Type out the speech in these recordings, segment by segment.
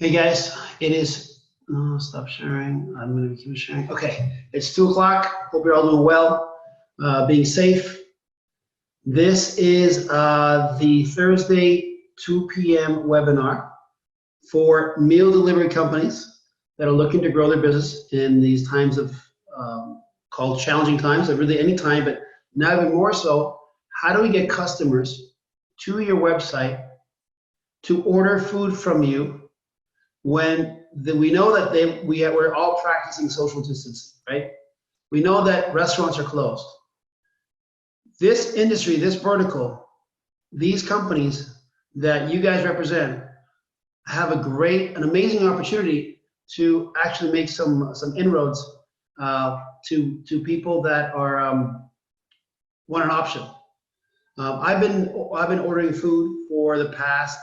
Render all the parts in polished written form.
Hey guys, it is, stop sharing. I'm going to keep sharing. Okay, it's 2 o'clock. Hope you're all doing well, being safe. This is the Thursday 2 p.m. webinar for meal delivery companies that are looking to grow their business in these times of called challenging times, really any time, but now even more so. How do we get customers to your website to order food from you when we know that we're all practicing social distancing, right? We know that restaurants are closed. This industry, this vertical, these companies that you guys represent have an amazing opportunity to actually make some inroads to people that are want an option. I've been ordering food for the past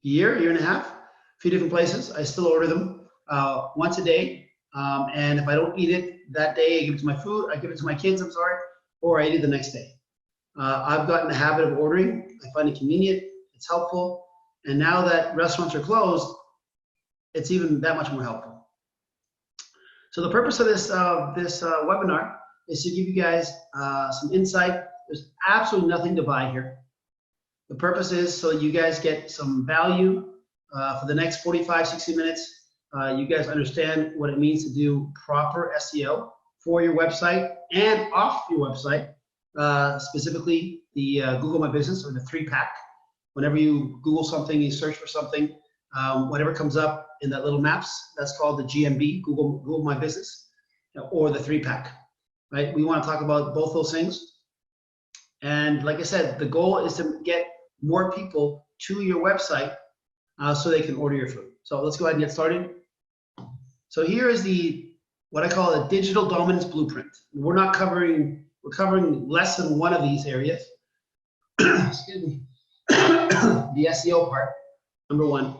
year and a half, a few different places. I still order them once a day, and if I don't eat it that day, I give it to my kids, or I eat it the next day. I've gotten the habit of ordering. I find it convenient, it's helpful, and now that restaurants are closed, it's even that much more helpful. So the purpose of this webinar is to give you guys some insight. There's absolutely nothing to buy here. The purpose is so you guys get some value for the next 45, 60 minutes. You guys understand what it means to do proper SEO for your website and off your website, specifically the Google My Business, or the 3-pack. Whenever you Google something, you search for something, whatever comes up in that little maps, that's called the GMB, Google My Business, or the 3-pack, right? We want to talk about both those things. And like I said, the goal is to get more people to your website so they can order your food. So let's go ahead and get started. So here is what I call a digital dominance blueprint. We're covering less than one of these areas. Excuse me. The SEO part, number one.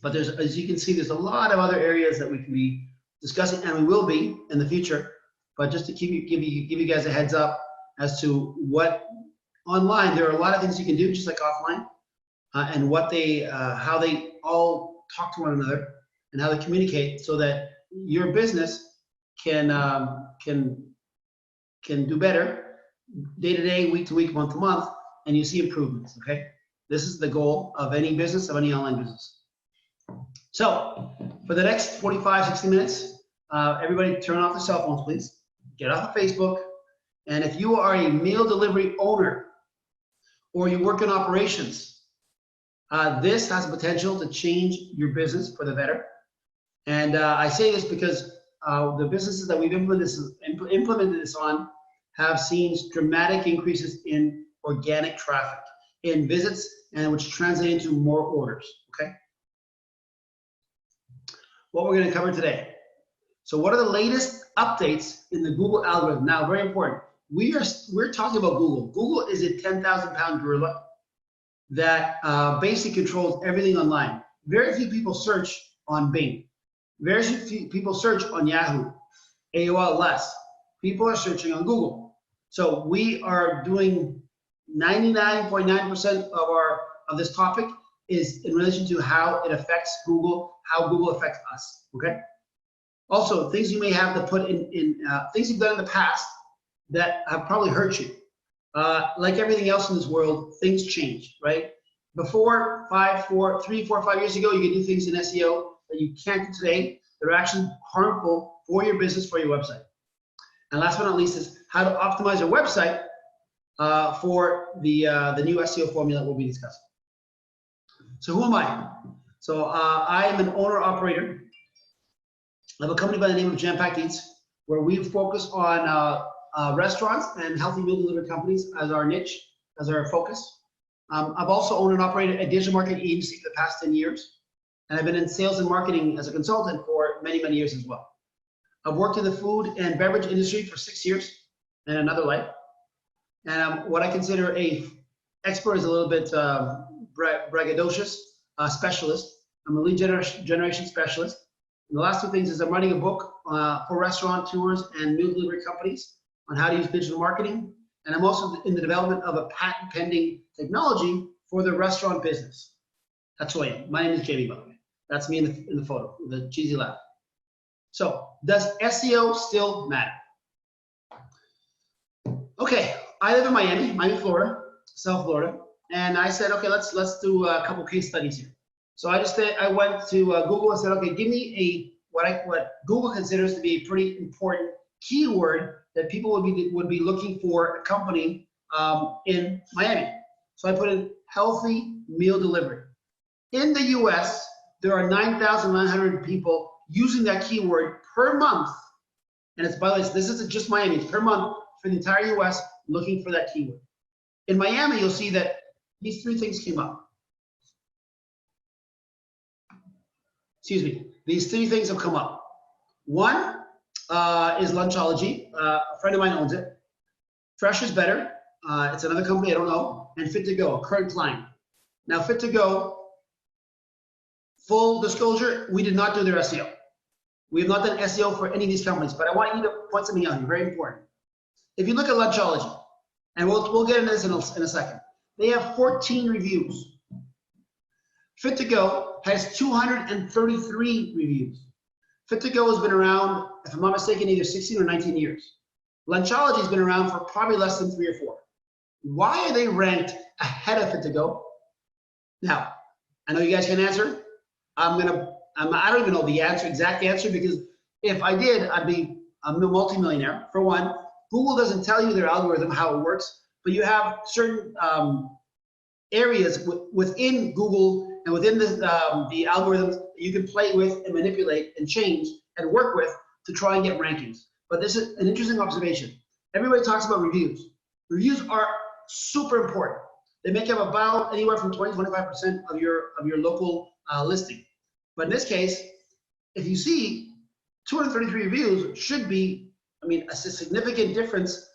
But as you can see, there's a lot of other areas that we can be discussing, and we will be in the future. But just to give you guys a heads up as to what online, there are a lot of things you can do just like offline, and how they all talk to one another and how they communicate, so that your business can do better day to day, week to week, month to month, and you see improvements. Okay, this is the goal of any business, of any online business. So for the next 45, 60 minutes, everybody turn off their cell phones, please. Get off of Facebook. And if you are a meal delivery owner or you work in operations, this has the potential to change your business for the better. And I say this because the businesses that we've implemented this on have seen dramatic increases in organic traffic, in visits, and which translate into more orders. Okay. What we're going to cover today. So what are the latest updates in the Google algorithm? Now, very important. We're talking about Google. Google is a 10,000-pound gorilla that basically controls everything online. Very few people search on Bing. Very few people search on Yahoo, AOL less. People are searching on Google. So we are doing 99.9% of this topic is in relation to how it affects Google, how Google affects us. Okay. Also, things you may have to put in things you've done in the past that have probably hurt you. Like everything else in this world, things change, right? Before 3, 4, 5 years ago, you could do things in SEO that you can't do today. They're actually harmful for your business, for your website. And last but not least is how to optimize your website for the new SEO formula we'll be discussing. So who am I? So I am an owner-operator of a company by the name of Jam-Packed Eats, where we focus on restaurants and healthy meal delivery companies as our niche, as our focus. I've also owned and operated a digital marketing agency for the past 10 years, and I've been in sales and marketing as a consultant for many, many years as well. I've worked in the food and beverage industry for 6 years in another life, and I'm what I consider a expert is a little bit braggadocious specialist. I'm a lead generation specialist. And the last two things is I'm writing a book for restaurant tours and meal delivery companies on how to use digital marketing. And I'm also in the development of a patent pending technology for the restaurant business. That's who I am. My name is Jamie, by the way. That's me in the photo, the cheesy laugh. So, does SEO still matter? Okay, I live in Miami, Florida, South Florida, and I said, okay, let's do a couple case studies here. So I went to Google and said, okay, give me what Google considers to be a pretty important keyword that people would be looking for a company in Miami. So I put in healthy meal delivery. In the US, there are 9,900 people using that keyword per month. And it's, by the way, this isn't just Miami, it's per month for the entire US looking for that keyword. In Miami, you'll see that these three things came up. Excuse me, these three things have come up. One is Lunchology. A friend of mine owns it. Fresh is Better. It's another company I don't know. And Fit to Go, a current client. Now, Fit to Go, full disclosure, we did not do their SEO. We have not done SEO for any of these companies, but I want you to point something out here, very important. If you look at Lunchology, and we'll get into this in a second, they have 14 reviews. Fit to Go has 233 reviews. Fit to Go has been around, if I'm not mistaken, either 16 or 19 years. Lunchology has been around for probably less than 3 or 4. Why are they ranked ahead of Fit to Go? Now, I know you guys can answer. I don't even know the exact answer, because if I did, I'd be a multimillionaire. For one, Google doesn't tell you their algorithm, how it works, but you have certain areas within Google and within the algorithms you can play with and manipulate and change and work with to try and get rankings. But this is an interesting observation. Everybody talks about reviews. Reviews are super important. They make up about anywhere from 20-25% of your local listing. But in this case, if you see 233 reviews should be, I mean, a significant difference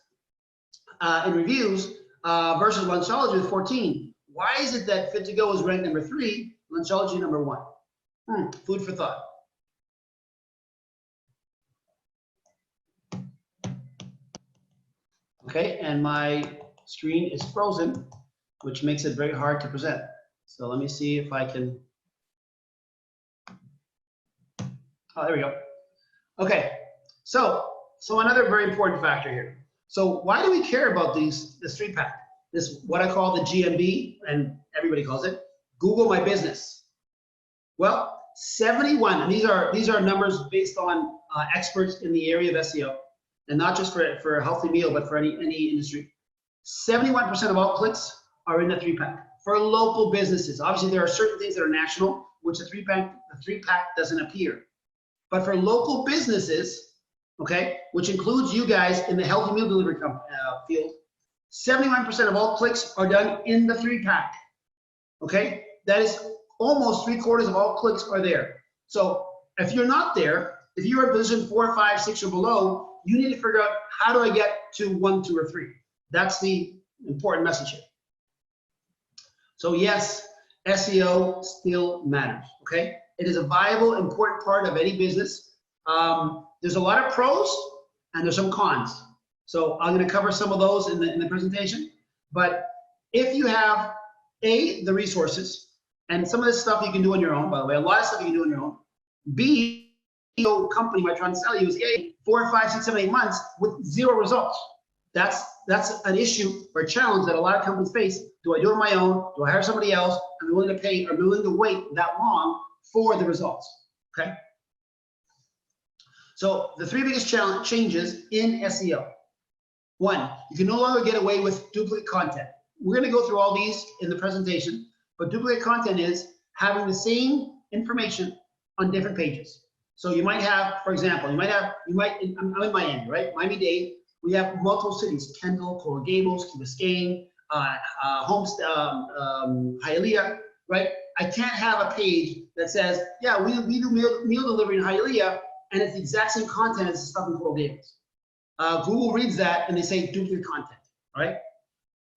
in reviews versus Lunchology with 14. Why is it that Fit to Go is ranked number 3, Lunchology number 1? Food for thought. Okay, and my screen is frozen, which makes it very hard to present. So let me see if I can. Oh, there we go. Okay, so another very important factor here. So why do we care about this 3-pack? This, what I call the GMB, and everybody calls it, Google My Business. Well, 71, and these are numbers based on experts in the area of SEO, and not just for a healthy meal, but for any industry. 71% of all clicks are in the 3-pack for local businesses. Obviously, there are certain things that are national, which the 3-pack doesn't appear. But for local businesses, okay, which includes you guys in the healthy meal delivery field, 71% of all clicks are done in the 3-pack. Okay, that is almost 3/4 of all clicks are there. So if you're not there, if you're in position 4, 5, 6, or below, you need to figure out, how do I get to 1, 2, or 3? That's the important message here. So yes, SEO still matters. Okay, it is a viable, important part of any business. There's a lot of pros and there's some cons. So I'm going to cover some of those in the presentation. But if you have the resources, and some of this stuff you can do on your own, by the way, a lot of stuff you can do on your own. B, the company might try to sell you is 4, 5, 6, 7, 8 months with 0 results. That's an issue or a challenge that a lot of companies face. Do I do it on my own? Do I hire somebody else? I'm willing to pay, I'm willing to wait that long for the results. Okay. So the 3 biggest changes in SEO. 1, you can no longer get away with duplicate content. We're going to go through all these in the presentation, but duplicate content is having the same information on different pages. So you might have, for example, I'm in Miami, right? Miami-Dade. We have multiple cities: Kendall, Coral Gables, Key Biscayne, Hialeah, right? I can't have a page that says, yeah, we do meal delivery in Hialeah, and it's the exact same content as the stuff in Coral Gables. Google reads that and they say duplicate content, right?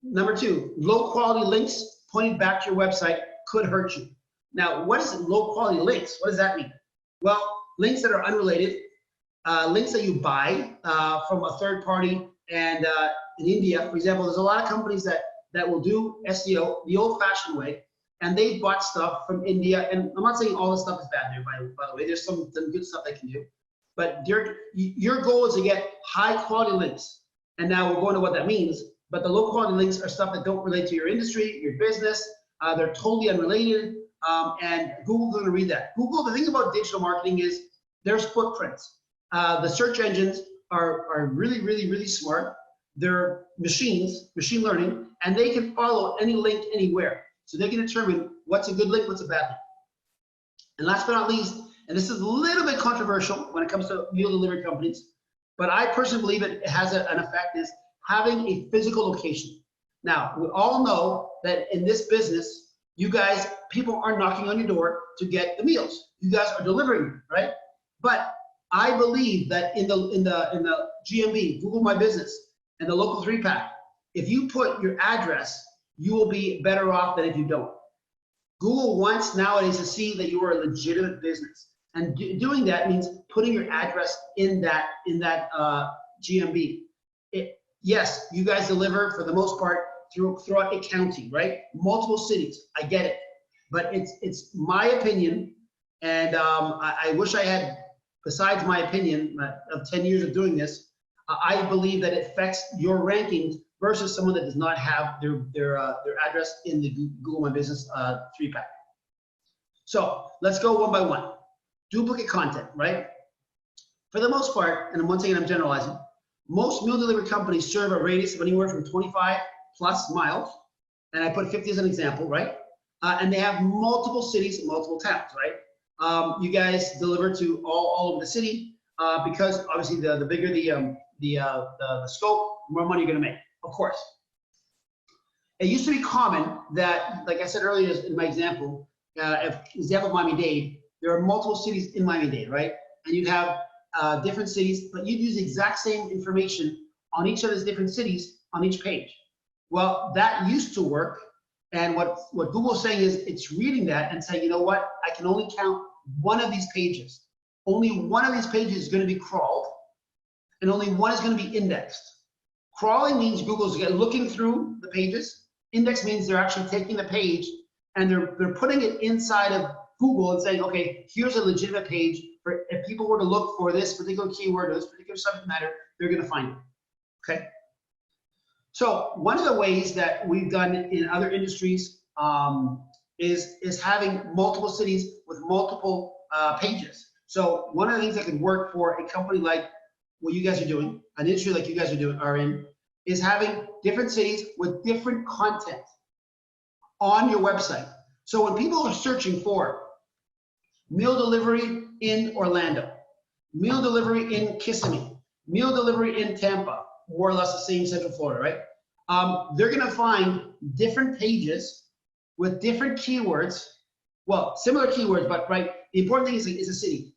Number 2, low quality links pointing back to your website could hurt you. Now, what is low quality links? What does that mean? Well, links that are unrelated, links that you buy from a third party, and in India, for example, there's a lot of companies that will do SEO the old-fashioned way, and they bought stuff from India. And I'm not saying all this stuff is bad there, by the way. There's some good stuff they can do. But your goal is to get high quality links. And now we're going to what that means. But the low quality links are stuff that don't relate to your industry, your business. They're totally unrelated. And Google's going to read that. Google, the thing about digital marketing is there's footprints. The search engines are really, really, really smart. They're machines, machine learning, and they can follow any link anywhere. So they can determine what's a good link, what's a bad link. And last but not least, and this is a little bit controversial when it comes to meal delivery companies, but I personally believe it has an effect, is having a physical location. Now, we all know that in this business, you guys, people are knocking on your door to get the meals. You guys are delivering, right? But I believe that in the GMB, Google My Business, and the local 3-pack, if you put your address, you will be better off than if you don't. Google wants nowadays to see that you are a legitimate business. And doing that means putting your address in that GMB. Yes, you guys deliver for the most part throughout a county, right? Multiple cities, I get it. But it's my opinion, and I wish I had, besides my opinion of 10 years of doing this, I believe that it affects your rankings versus someone that does not have their address in the Google My Business 3-pack. So let's go one by one. Duplicate content, right? For the most part, and once again I'm generalizing, most meal delivery companies serve a radius of anywhere from 25 plus miles, and I put 50 as an example, right? And they have multiple cities, multiple towns, right? You guys deliver to all over the city because obviously the bigger the scope, the more money you're gonna make, of course. It used to be common that, like I said earlier in my example, example of Miami-Dade, there are multiple cities in Miami-Dade, right? And you'd have different cities, but you'd use the exact same information on each of those different cities on each page. Well, that used to work, and what Google's saying is it's reading that and saying, you know what, I can only count one of these pages. Only one of these pages is going to be crawled, and only one is going to be indexed. Crawling means Google's looking through the pages. Index means they're actually taking the page and they're putting it inside of Google and saying, okay, here's a legitimate page for if people were to look for this particular keyword or this particular subject matter, they're going to find it. Okay. So one of the ways that we've done in other industries is having multiple cities with multiple pages. So one of the things that could work for a company like what you guys are doing, an industry like you guys are in, is having different cities with different content on your website. So when people are searching for meal delivery in Orlando, meal delivery in Kissimmee, meal delivery in Tampa, more or less the same Central Florida, right? They're gonna find different pages with different keywords, well, similar keywords, but right, the important thing is a city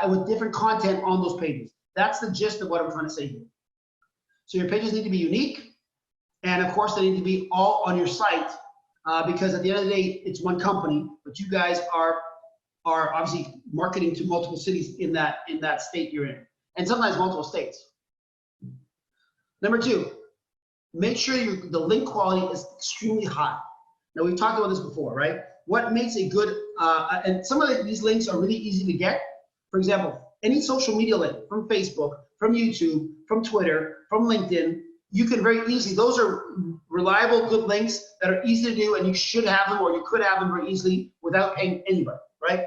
with different content on those pages. That's the gist of what I'm trying to say here. So your pages need to be unique, and of course they need to be all on your site because at the end of the day, it's one company, but you guys are obviously marketing to multiple cities in that state you're in, and sometimes multiple states. Number two, make sure the link quality is extremely high. Now we've talked about this before, right? What makes a good, and some of these links are really easy to get. For example, any social media link from Facebook, from YouTube, from Twitter, from LinkedIn, you can very easily, those are reliable, good links that are easy to do, and you should have them, or you could have them very easily without paying anybody, right?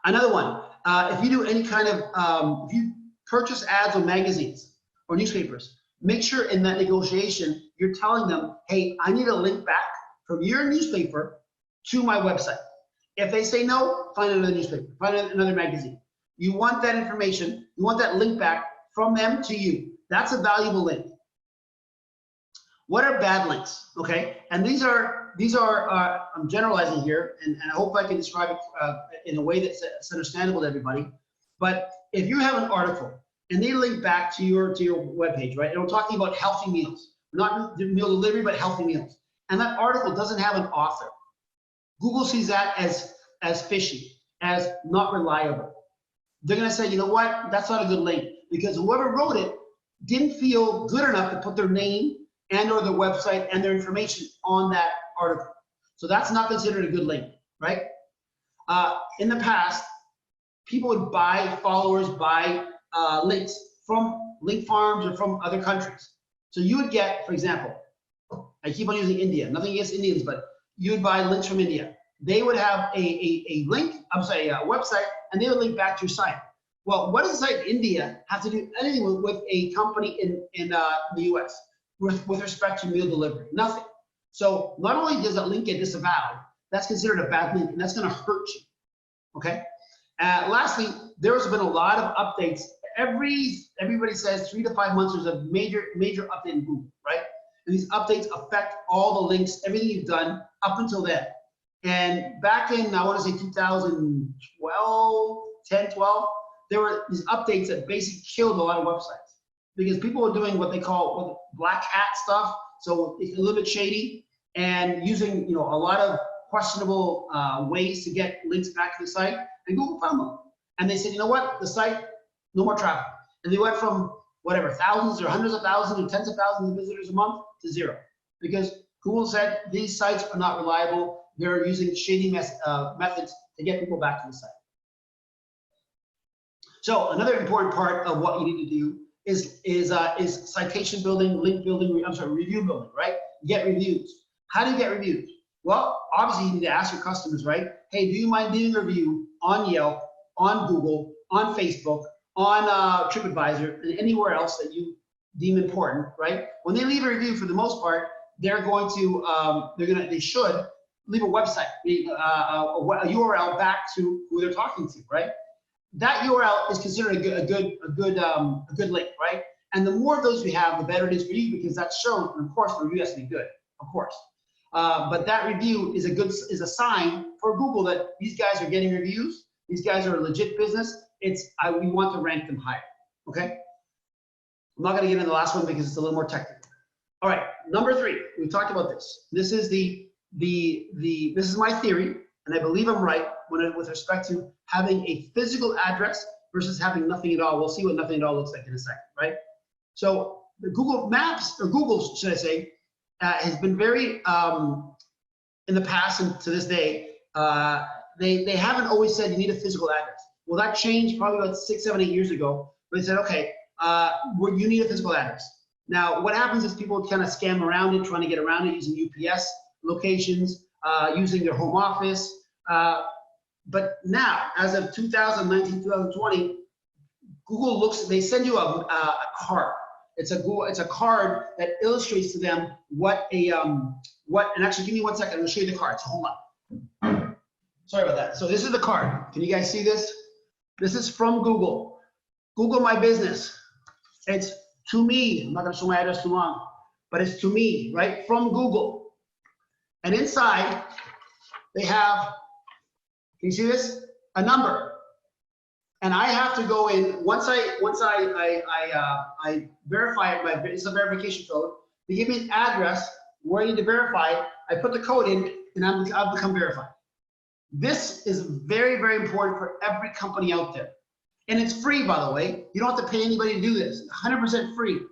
Another one, if you do any kind of, if you purchase ads on magazines or newspapers, make sure in that negotiation, you're telling them, hey, I need a link back from your newspaper to my website. If they say no, find another newspaper, find another magazine. You want that information, you want that link back from them to you. That's a valuable link. What are bad links? Okay, and these are I'm generalizing here, and I hope I can describe it in a way that's understandable to everybody. But if you have an article and they link back to your webpage, right? And we're talking about healthy meals, not meal delivery, but healthy meals. And that article doesn't have an author. Google sees that as fishy, as not reliable. They're gonna say, you know what? That's not a good link because whoever wrote it didn't feel good enough to put their name and or their website and their information on that article. So that's not considered a good link, right? In the past, people would buy followers, buy links from link farms or from other countries. So you would get, for example, I keep on using India, nothing against Indians, but you would buy links from India. They would have a link, a website, and they would link back to your site. Well, what does the site in India have to do anything with a company in the US with respect to meal delivery? Nothing. So not only does that link get disavowed, that's considered a bad link, and that's going to hurt you. Okay. Lastly, there has been a lot of updates. Everybody says 3 to 5 months there's a major update in Google, right? And these updates affect all the links, everything you've done up until then. And back in, I want to say 2012, 10, 12, there were these updates that basically killed a lot of websites because people were doing what they call black hat stuff. So it's a little bit shady and using, a lot of questionable ways to get links back to the site. And Google found them. And they said, you know what? The site, no more traffic. And they went from whatever, thousands or hundreds of thousands or tens of thousands of visitors a month to zero. Because Google said these sites are not reliable. They're using shady methods to get people back to the site. So another important part of what you need to do is citation building, link building, review building, right? Get reviews. How do you get reviews? Well, obviously you need to ask your customers, right? Hey, do you mind leaving a review on Yelp, on Google, on Facebook, on TripAdvisor, and anywhere else that you deem important, right? When they leave a review, for the most part, they're going to, they should leave a website, a URL back to who they're talking to, right? That URL is considered a good link, right? And the more of those we have, the better it is for you because that's shown. And of course, the review has to be good, of course. But that review is a sign for Google that these guys are getting reviews. These guys are a legit business. We want to rank them higher. Okay. I'm not going to get into the last one because it's a little more technical. All right, number 3. We talked about this. This is this is my theory, and I believe I'm right with respect to having a physical address versus having nothing at all. We'll see what nothing at all looks like in a second, right? So the Google Maps, or Google, should I say, has been very, in the past and to this day, they haven't always said you need a physical address. Well, that changed probably about 6, 7, 8 years ago. They said, okay, you need a physical address. Now, what happens is people kind of scam around it, trying to get around it using UPS locations, using their home office. But now, as of 2019, 2020, Google they send you a card. It's a card that illustrates to them and actually give me 1 second, I'm gonna show you the card, so hold on. Sorry about that. So this is the card. Can you guys see this? This is from Google. Google My Business. It's to me. I'm not gonna show my address too long, but it's to me, right? From Google. And inside, they have, can you see this? A number. And I have to go in, once I verify it, it's a verification code. They give me an address where I need to verify it. I put the code in, and I've become verified. This is very, very important for every company out there. And it's free, by the way. You don't have to pay anybody to do this. 100% free.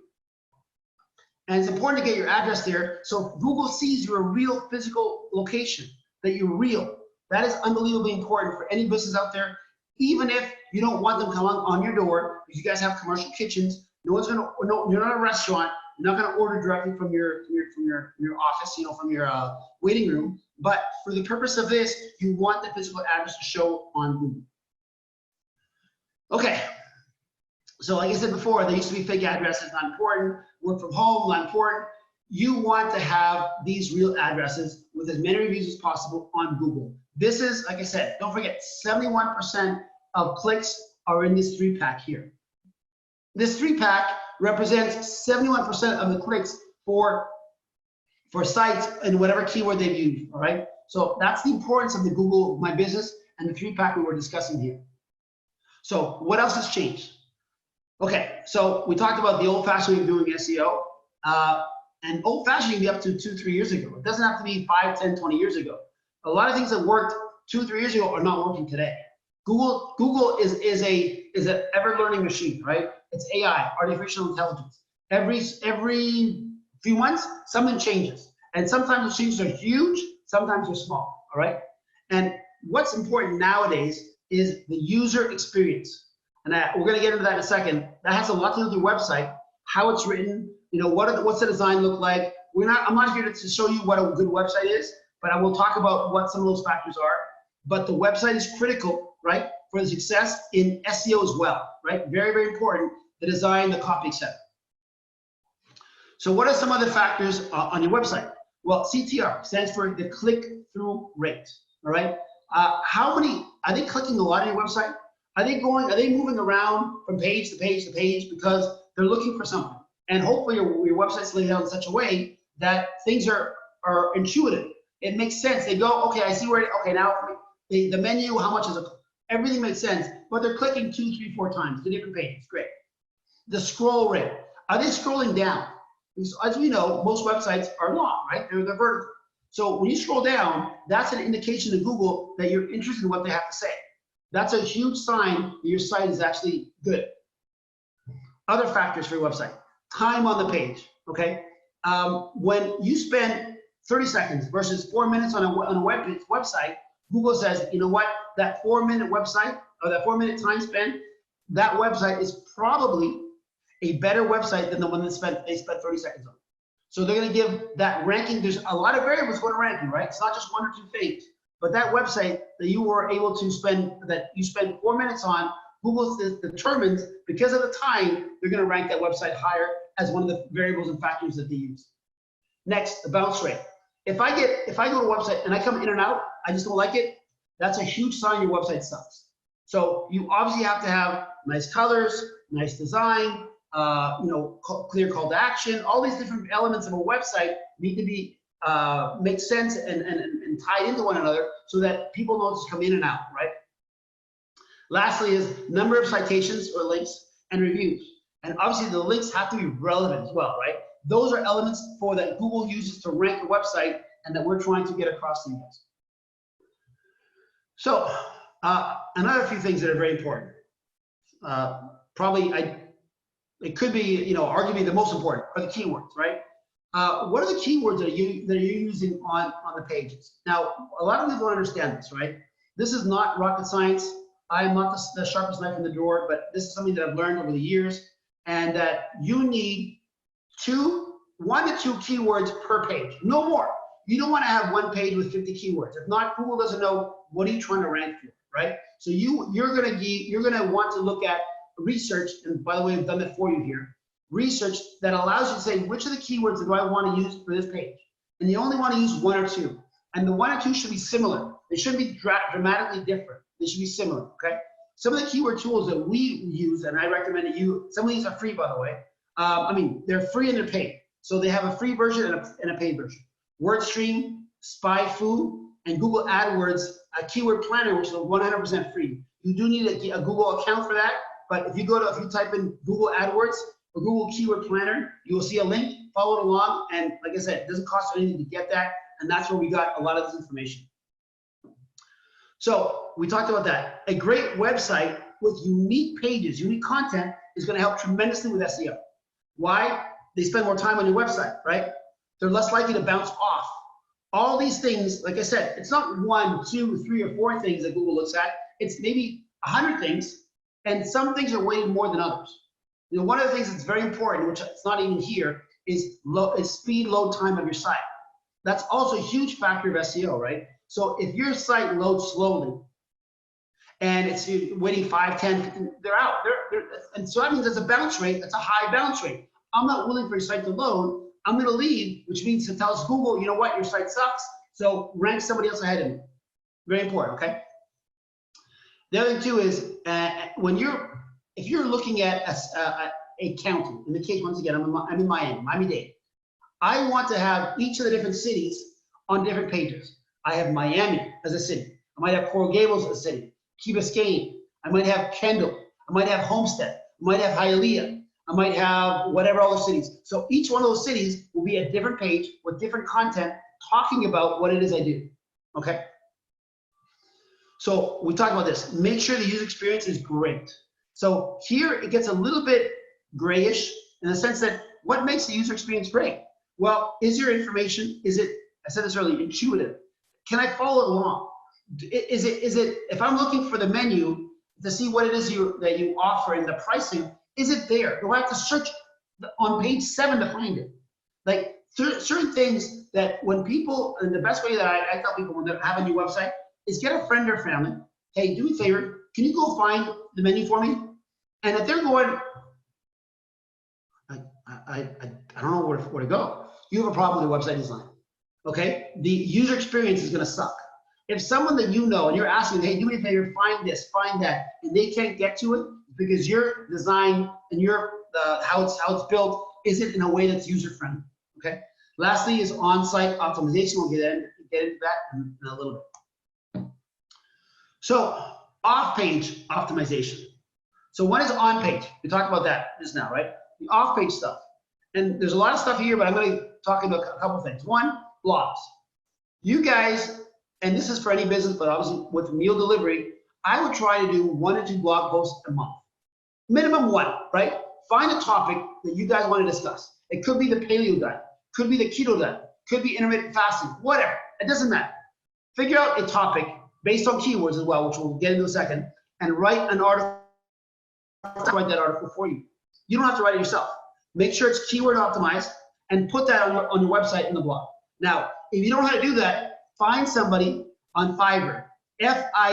And it's important to get your address there so if Google sees you're a real physical location, that you're real. That is unbelievably important for any business out there. Even if you don't want them coming on your door, because you guys have commercial kitchens, you're not a restaurant, you're not gonna order directly from your office, from your waiting room. But for the purpose of this, you want the physical address to show on Google. Okay, so like I said before, there used to be fake addresses, not important. Work from home, not important. You want to have these real addresses with as many reviews as possible on Google. This is, like I said, don't forget, 71% of clicks are in this 3-pack here. This 3-pack represents 71% of the clicks for sites and whatever keyword they've used, all right? So that's the importance of the Google My Business and the 3-pack we were discussing here. So what else has changed? Okay, so we talked about the old-fashioned way of doing SEO. And old-fashioned can be up to 2, 3 years ago. It doesn't have to be 5, 10, 20 years ago. A lot of things that worked 2, 3 years ago are not working today. Google is an ever-learning machine, right? It's AI, artificial intelligence. Every few months, something changes. And sometimes the changes are huge, sometimes they're small, all right? And what's important nowadays is the user experience. And we're gonna get into that in a second. That has a lot to do with your website, how it's written, you know, what's the design look like. I'm not here to show you what a good website is, but I will talk about what some of those factors are. But the website is critical, right, for the success in SEO as well, right? Very, very important, the design, the copy, etc. So what are some other factors on your website? Well, CTR stands for the click-through rate, all right? How many, are they clicking a lot on your website? Are they moving around from page to page to page because they're looking for something? And hopefully your website's laid out in such a way that things are intuitive. It makes sense. They go, okay, I see where, okay, now the menu, how much is it? Everything makes sense, but they're clicking 2, 3, 4 times to different pages. Great. The scroll rate. Are they scrolling down? Because as we know, most websites are long, right? They're vertical. So when you scroll down, that's an indication to Google that you're interested in what they have to say. That's a huge sign that your site is actually good. Other factors for your website. Time on the page, okay? When you spend 30 seconds versus 4 minutes on a website, Google says, you know what, that 4-minute website, or that 4-minute time spent, that website is probably a better website than the one that they spent 30 seconds on. So they're gonna give that ranking, there's a lot of variables going to ranking, right? It's not just 1 or 2 things, but that website that you were able to spend 4 minutes on, Google determines, because of the time, they're gonna rank that website higher as one of the variables and factors that they use. Next, the bounce rate. If I go to a website and I come in and out, I just don't like it, that's a huge sign your website sucks. So you obviously have to have nice colors, nice design, you know, clear call to action. All these different elements of a website need to be make sense and tied into one another so that people know to come in and out, right? Lastly is number of citations or links and reviews. And obviously the links have to be relevant as well, right? Those are elements that Google uses to rank your website and that we're trying to get across to you guys. So another few things that are very important. It could be, you know, arguably the most important are the keywords, right? What are the keywords that you're using on the pages? Now, a lot of people don't understand this, right? This is not rocket science. I am not the sharpest knife in the drawer, but this is something that I've learned over the years, and that you need 1 to 2 keywords per page, no more. You don't want to have one page with 50 keywords. If not, Google doesn't know what are you trying to rank for, right? So you're gonna want to look at research, and by the way, I've done that for you here. Research that allows you to say, which of the keywords do I want to use for this page? And you only want to use 1 or 2. And the 1 or 2 should be similar. They shouldn't be dramatically different. They should be similar, okay? Some of the keyword tools that we use, and I recommend that some of these are free, by the way. I mean, they're free and they're paid. So they have a free version and a paid version. WordStream, SpyFu, and Google AdWords, a keyword planner, which is 100% free. You do need a Google account for that, but if you type in Google AdWords or Google Keyword Planner, you will see a link, follow it along, and like I said, it doesn't cost you anything to get that, and that's where we got a lot of this information. So we talked about that. A great website with unique pages, unique content is going to help tremendously with SEO. Why? They spend more time on your website, right? They're less likely to bounce off. All these things, like I said, it's not 1, 2, 3, or 4 things that Google looks at. It's maybe 100 things, and some things are weighted more than others. You know, one of the things that's very important, which it's not even here, is speed load time of your site. That's also a huge factor of SEO, right? So if your site loads slowly and it's waiting 5, 10, they're out. And so that means there's a bounce rate. That's a high bounce rate. I'm not willing for your site to load. I'm going to leave, which means it tells Google, you know what, your site sucks. So rank somebody else ahead of me. Very important, okay? The other thing too is if you're looking at a county, in the case, once again, I'm in Miami-Dade. I want to have each of the different cities on different pages. I have Miami as a city. I might have Coral Gables as a city, Key Biscayne. I might have Kendall. I might have Homestead. I might have Hialeah. I might have whatever other cities. So each one of those cities will be a different page with different content talking about what it is I do, okay? So we talked about this. Make sure the user experience is great. So here it gets a little bit grayish in the sense that what makes the user experience great? Well, is your information, I said this earlier, intuitive? can I follow along? Is it if I'm looking for the menu to see what it is that you offer and the pricing, is it there? Do I have to search on page 7 to find it? Like certain things that when people, and the best way that I tell people when they have a new website is get a friend or family. Hey, do me a favor, can you go find the menu for me? And if they're going, I don't know where to go, you have a problem with your website design. Okay, the user experience is going to suck. If someone that you know and you're asking, hey, do me a favor, find this, find that, and they can't get to it because your design and your how it's built isn't in a way that's user friendly. Okay. Lastly is on-site optimization. We'll get into that in a little bit. So off-page optimization. So what is on-page? We talked about that just now, right? The off-page stuff. And there's a lot of stuff here, but I'm going to talk about a couple of things. One, blogs. You guys, and this is for any business, but obviously with meal delivery, I would try to do 1 or 2 blog posts a month. Minimum 1, right? Find a topic that you guys want to discuss. It could be the paleo diet, could be the keto diet, could be intermittent fasting, whatever. It doesn't matter. Figure out a topic based on keywords as well, which we'll get into in a second, and write an article. Write that article for you. You don't have to write it yourself. Make sure it's keyword optimized and put that on your website in the blog. Now, if you don't know how to do that, find somebody on Fiverr, Fiverr.com,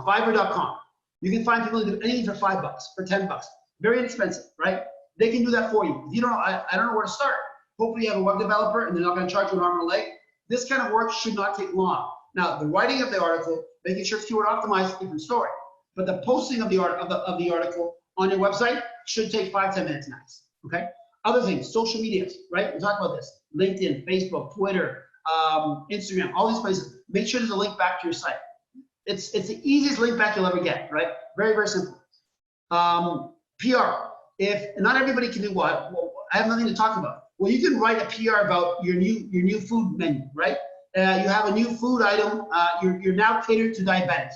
Fiverr.com. You can find people who do anything for $5, for $10, very inexpensive, right? They can do that for you. If you don't know, I don't know where to start. Hopefully you have a web developer and they're not going to charge you an arm and a leg. This kind of work should not take long. Now, the writing of the article, making sure it's keyword optimized, different story. But the posting of the article on your website should take 5-10 minutes max. Okay. Other things, social medias, right? We talked about this: LinkedIn, Facebook, Twitter, Instagram, all these places. Make sure there's a link back to your site. It's the easiest link back you'll ever get, right? Very, very simple. PR. If not everybody can do what? Well, I have nothing to talk about. Well, you can write a PR about your new food menu, right? You have a new food item. You're now catered to diabetics.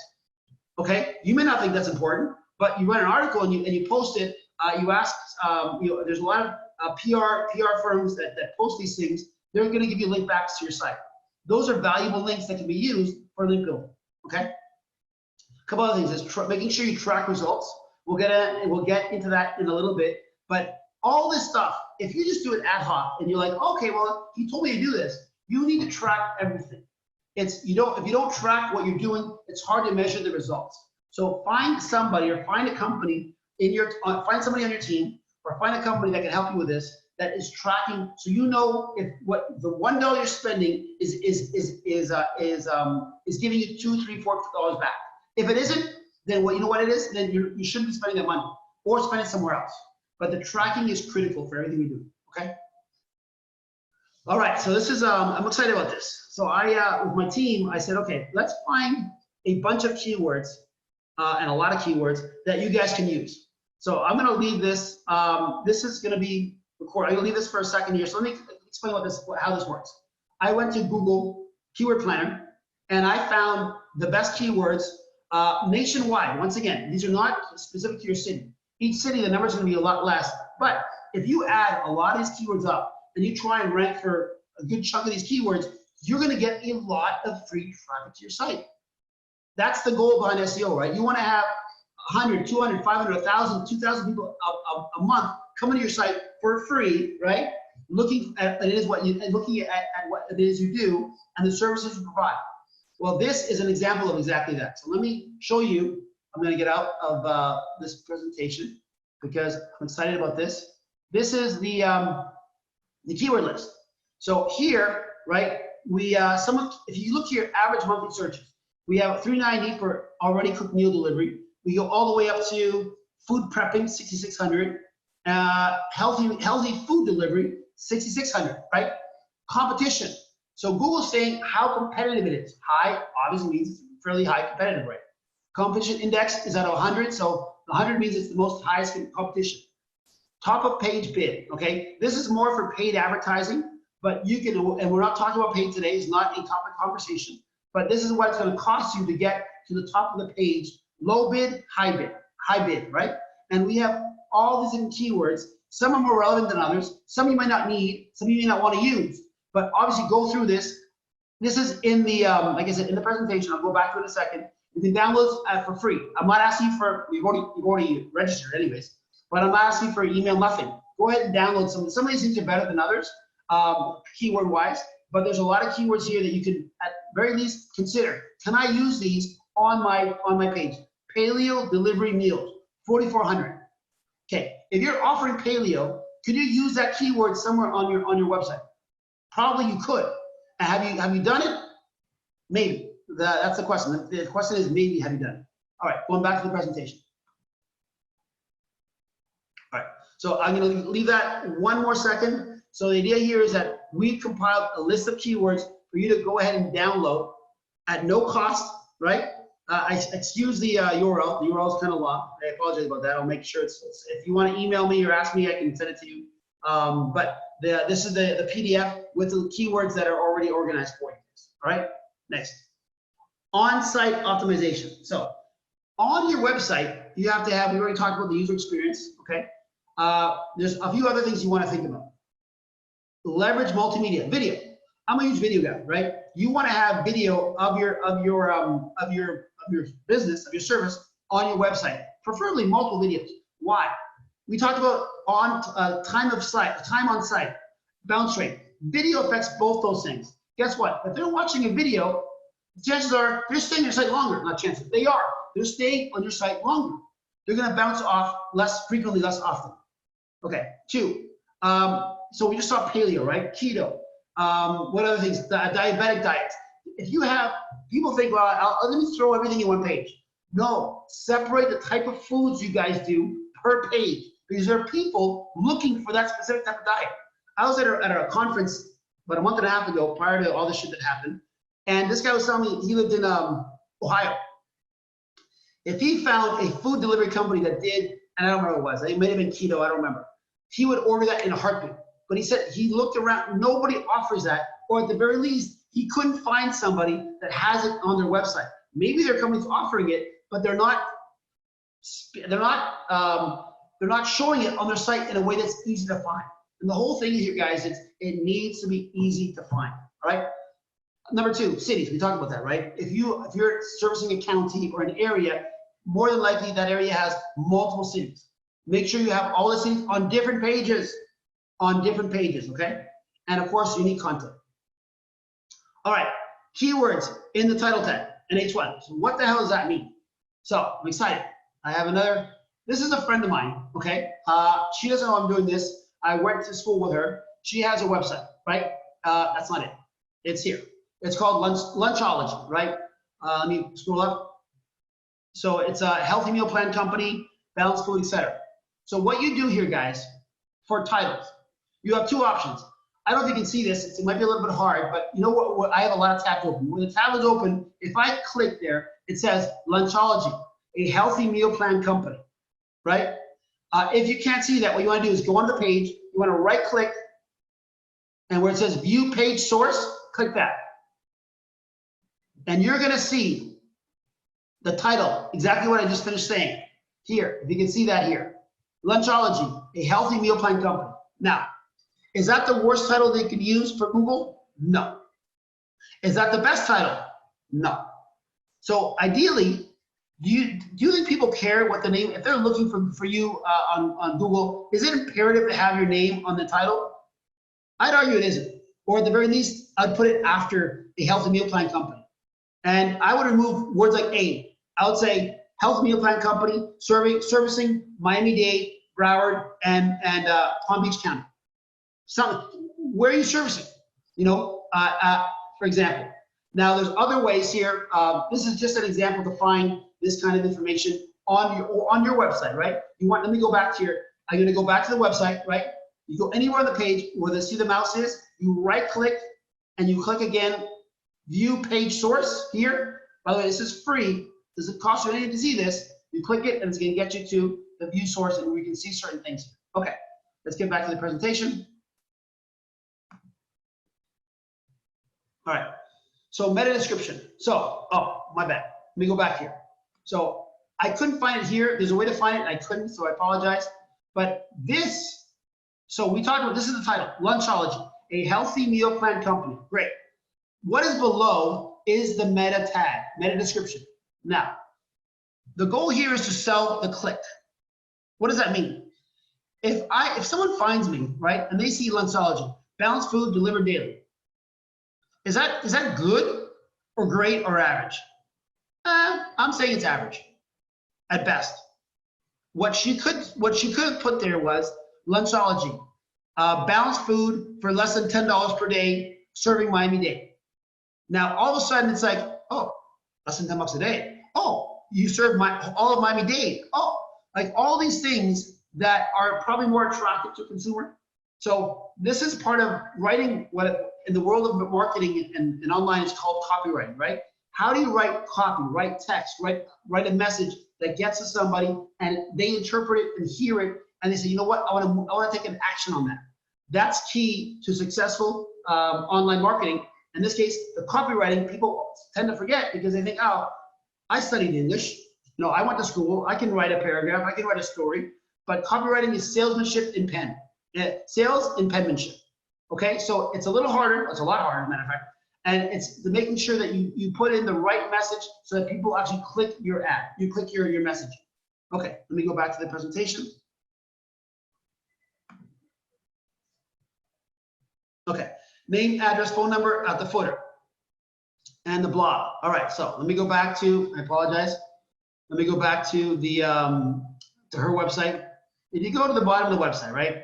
Okay, you may not think that's important, but you write an article and you post it. You ask, there's a lot of PR firms that post these things. They're going to give you link backs to your site. Those are valuable links that can be used for link building. Okay. A couple other things is making sure you track results. We'll get into that in a little bit. But all this stuff, if you just do it ad hoc and you're like, okay, well, he told me to do this, you need to track everything. If you don't track what you're doing, it's hard to measure the results. So find somebody or find a company find somebody on your team or find a company that can help you with this, that is tracking, so you know if what the $1 you're spending is giving you $2, $3, $4 back. If it isn't, then you know what it is, then you shouldn't be spending that money or spend it somewhere else. But the tracking is critical for everything we do. Okay. All right. So this is I'm excited about this. So with my team, I said, okay, let's find a bunch of keywords and a lot of keywords that you guys can use. So I'm going to leave this. This is going to be recorded. I'm going to leave this for a second here. So let me explain how this works. I went to Google Keyword Planner and I found the best keywords nationwide. Once again, these are not specific to your city. Each city, the number is going to be a lot less. But if you add a lot of these keywords up and you try and rank for a good chunk of these keywords, you're going to get a lot of free traffic to your site. That's the goal behind SEO, right? You want to have 100, 200, 500, 1,000, 2,000 people a month coming to your site for free, right? Looking at what it is you do and the services you provide. Well, this is an example of exactly that. So let me show you. I'm going to get out of this presentation because I'm excited about this. This is the keyword list. So here, right? If you look here, average monthly searches. We have 390 for already cooked meal delivery. We go all the way up to food prepping, 6,600. Healthy food delivery, 6,600, right? Competition. So Google's saying how competitive it is. High obviously means it's fairly high competitive rate. Competition index is at 100, so 100 means it's the most highest competition. Top of page bid, okay? This is more for paid advertising, but you can, and we're not talking about paid today, it's not a topic conversation, but this is what it's gonna cost you to get to the top of the page. Low bid, high bid, right? And we have all these different keywords. Some are more relevant than others. Some you might not need, some you may not want to use. But obviously go through this. This is in the, like I said, in the presentation. I'll go back to it in a second. You can download it for free. I'm not asking you for, you've already registered anyways, but I'm not asking for email, nothing. Go ahead and download some. Some of these things are better than others, keyword wise, but there's a lot of keywords here that you can at very least consider. Can I use these on my page? Paleo delivery meals, 4,400. Okay, if you're offering paleo, could you use that keyword somewhere on your website? Probably you could. And have you done it? Maybe. That's the question. The question is maybe have you done it? All right, going back to the presentation. All right, so I'm going to leave that one more second. So the idea here is that we compiled a list of keywords for you to go ahead and download at no cost, right? Excuse the URL. The URL is kind of long. I apologize about that. I'll make sure it's if you want to email me or ask me, I can send it to you. But this is the PDF with the keywords that are already organized for you. All right, next. On-site optimization. So on your website, you have to have, we already talked about the user experience, okay? There's a few other things you want to think about. Leverage multimedia, video. I'm a huge video guy, right? You want to have video of your business, of your service on your website, preferably multiple videos. Why? We talked about time on site, bounce rate. Video affects both those things. Guess what? If they're watching a video, chances are they're staying on your site longer. Not chances, they are. They're staying on your site longer. They're going to bounce off less frequently, less often. Okay, 2. So we just saw paleo, right? Keto. What other things? Diabetic diets. If you have, people think, well, let me throw everything in one page. No, separate the type of foods you guys do per page, because there are people looking for that specific type of diet. I was at a conference about a month and a half ago, prior to all this shit that happened, and this guy was telling me he lived in Ohio. If he found a food delivery company that did, and I don't remember what it was, it may have been keto, I don't remember, he would order that in a heartbeat. But he said he looked around, nobody offers that, or at the very least, he couldn't find somebody that has it on their website. Maybe their company's offering it, but they're not showing it on their site in a way that's easy to find. And the whole thing here, guys, is it needs to be easy to find, all right? Number 2, cities. We talked about that, right? If you're servicing a county or an area, more than likely that area has multiple cities. Make sure you have all the cities on different pages, okay? And of course, unique content. All right, keywords in the title tag in H1. So what the hell does that mean? So I'm excited. I have another. This is a friend of mine, okay? She doesn't know I'm doing this. I went to school with her. She has a website, right? That's not it. It's here. It's called Lunchology, right? Let me scroll up. So it's a healthy meal plan company, balanced food, etc. So what you do here, guys, for titles, you have 2 options. I don't know if you can see this. It might be a little bit hard, but you know what? I have a lot of tabs open. When the tab is open, if I click there, it says Lunchology, a healthy meal plan company, right? If you can't see that, what you want to do is go on the page. You want to right click, and where it says View Page Source, click that. And you're going to see the title, exactly what I just finished saying. Here, if you can see that here. Lunchology, a healthy meal plan company. Now, is that the worst title they could use for Google? No. Is that the best title? No. So ideally, do you think people care what the name, if they're looking for you on Google, is it imperative to have your name on the title? I'd argue it isn't. Or at the very least, I'd put it after a healthy meal plan company. And I would remove words like a. I would say health meal plan company servicing Miami-Dade, Broward, and Palm Beach County. Where are you servicing? You know, for example. Now there's other ways here. This is just an example to find this kind of information on your website, right? Let me go back to I'm going to go back to the website, right? You go anywhere on the page where the see the mouse is. You right click and you click again. View page source here. By the way, this is free. Doesn't cost you anything to see this. You click it and it's going to get you to the view source and we can see certain things. Okay, let's get back to the presentation. All right, so meta description. So, oh, my bad. Let me go back here. So I couldn't find it here. There's a way to find it and I couldn't, so I apologize. But this, so we talked about, this is the title, Lunchology, a healthy meal plan company. Great. What is below is the meta tag, meta description. Now, the goal here is to sell the click. What does that mean? If someone finds me, right, and they see Lunchology, balanced food delivered daily, is that good or great or average? I'm saying it's average at best. What she could have put there was Lunchology, balanced food for less than $10 per day, serving Miami-Dade. Now all of a sudden it's like, oh, less than $10 a day. Oh, you serve all of Miami-Dade. Oh, like all these things that are probably more attractive to consumer. So this is part of writing what in the world of marketing and online is called copywriting, right? How do you write copy, write text, write a message that gets to somebody and they interpret it and hear it and they say, you know what, I want to take an action on that. That's key to successful online marketing. In this case, the copywriting, people tend to forget because they think, oh, I studied English. No, I went to school. I can write a paragraph. I can write a story. But copywriting is salesmanship in pen. Sales in penmanship. Okay, so it's a little harder. It's a lot harder, as a matter of fact. And it's making sure that you put in the right message so that people actually click your ad. You click your message. Okay, let me go back to the presentation. Okay, name, address, phone number at the footer. And the blog. All right, so let me go back to, I apologize. Let me go back to the to her website. If you go to the bottom of the website, right,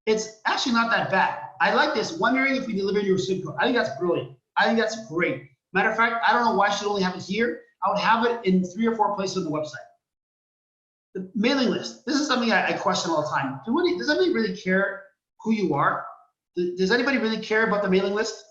it's actually not that bad. I like this, wondering if you deliver your receipt code. I think that's brilliant. I think that's great. Matter of fact, I don't know why she only have it here. I would have it in 3 or 4 places on the website. The mailing list. This is something I question all the time. Does anybody really care who you are? Does anybody really care about the mailing list?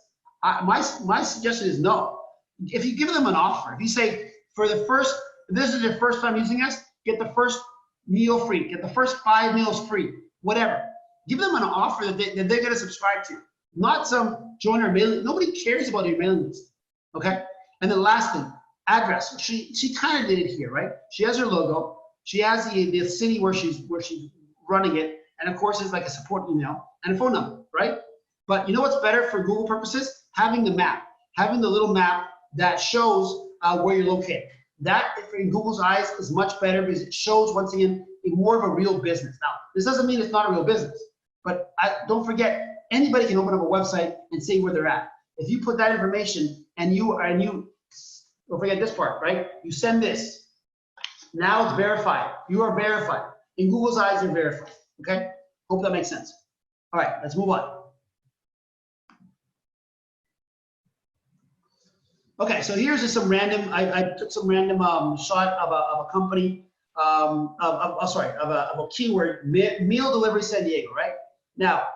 My suggestion is no. If you give them an offer, if you say, this is your first time using us, get the first meal free, get the first 5 meals free, whatever. Give them an offer that they're going to subscribe to, not some join our mailing. Nobody cares about your mailing list, okay? And then last thing, address. She kind of did it here, right? She has her logo. She has the city where she's running it, and of course, it's like a support email and a phone number, right? But you know what's better for Google purposes? Having the map, having the little map that shows where you're located. That, in Google's eyes, is much better because it shows, once again, more of a real business. Now, this doesn't mean it's not a real business, but don't forget, anybody can open up a website and say where they're at. If you put that information and you don't forget this part, right? You send this. Now it's verified. You are verified. In Google's eyes, you're verified. Okay? Hope that makes sense. All right, let's move on. Okay, so here's just some random. I took some random shot of a company. Of a keyword, meal delivery San Diego, right? Now,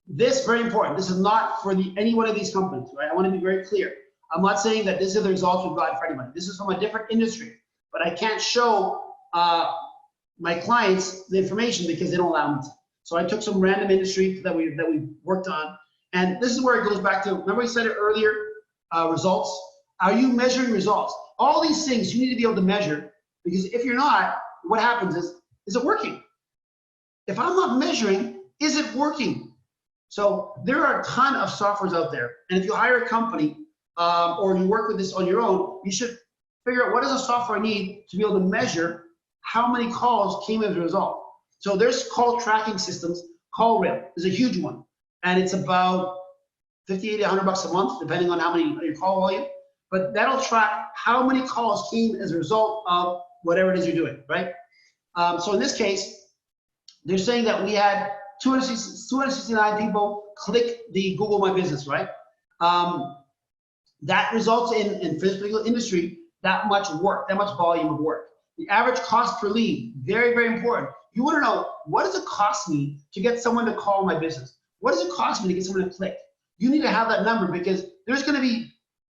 this very important. This is not for any one of these companies, right? I want to be very clear. I'm not saying that this is the results we've got for anybody. This is from a different industry, but I can't show my clients the information because they don't allow me to. So I took some random industry that we worked on, and this is where it goes back to. Remember we said it earlier. Results. Are you measuring results? All these things you need to be able to measure, because if you're not, what happens is it working? If I'm not measuring, is it working? So there are a ton of softwares out there, and if you hire a company or you work with this on your own, you should figure out what is the software I need to be able to measure how many calls came as a result. So there's call tracking systems. CallRail is a huge one, and it's about 50, 80, 100 bucks a month, depending on how many your call volume. But that'll track how many calls came as a result of whatever it is you're doing, right? So in this case, they're saying that we had 269 people click the Google My Business, right? That results in physical industry that much work, that much volume of work. The average cost per lead, very, very important. You want to know, what does it cost me to get someone to call my business? What does it cost me to get someone to click? You need to have that number, because there's going to be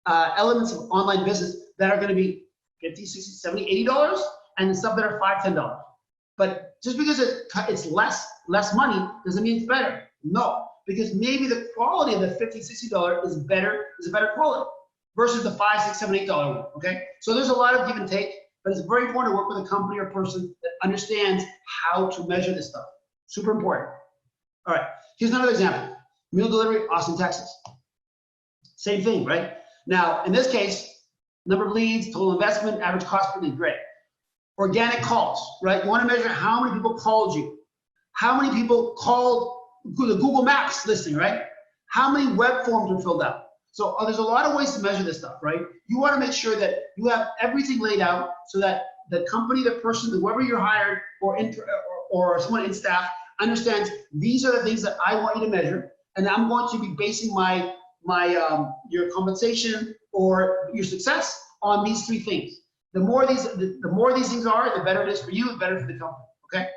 elements of online business that are going to be $50, $60, $70, $80, and stuff that are $5, $10. But just because it's less money doesn't mean it's better. No, because maybe the quality of the $50, $60 is a better quality versus the $5, $6, $7, $8 one. Okay, so there's a lot of give and take, but it's very important to work with a company or person that understands how to measure this stuff. Super important. All right, here's another example. Meal delivery, Austin, Texas. Same thing, right? Now, in this case, number of leads, total investment, average cost per lead, great. Organic calls, right? You want to measure how many people called you. How many people called the Google Maps listing, right? How many web forms were filled out? So there's a lot of ways to measure this stuff, right? You want to make sure that you have everything laid out so that the company, the person, whoever you're hired or someone in staff understands these are the things that I want you to measure, and I'm going to be basing your compensation or your success on these three things. The more these things are, the better it is for you, the better for the company. Okay.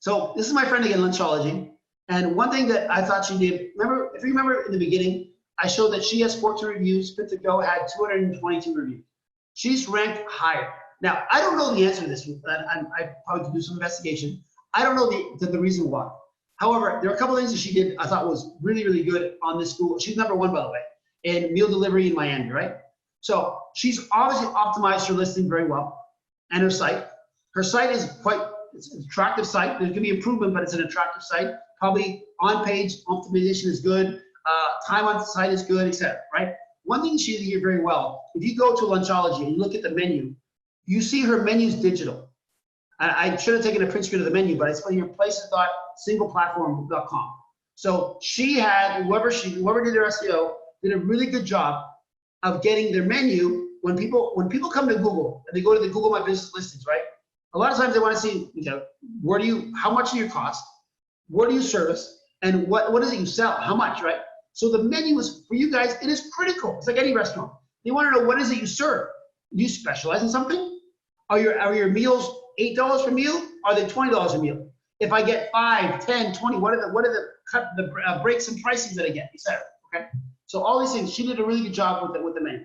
So this is my friend again, Lunchology. And one thing that I thought she did, if you remember in the beginning, I showed that she has 14 reviews, Fit to Go had 222 reviews. She's ranked higher. Now, I don't know the answer to this, I probably could do some investigation. I don't know the reason why. However, there are a couple of things that she did I thought was really, really good on this school. She's number one, by the way, in meal delivery in Miami, right? So she's obviously optimized her listing very well and her site. Her site is it's an attractive site. There's gonna be improvement, but it's an attractive site. Probably on-page optimization is good. Time on the site is good, etc. Right? One thing she did here very well, if you go to Lunchology and you look at the menu, you see her menu's digital. I should have taken a print screen of the menu, but it's on your places.singleplatform.com. So she had, whoever did their SEO, did a really good job of getting their menu. When people come to Google and they go to the Google My Business listings, right? A lot of times they want to see, how much do you cost? What do you service? And what is it you sell? How much, right? So the menu is, for you guys, it is critical. It's like any restaurant. They want to know, what is it you serve? Do you specialize in something? Are your meals $8 per meal? Are they $20 a meal? If I get 5, 10, 20, what are the breaks and pricing that I get, etc. Okay? So all these things, she did a really good job with the menu.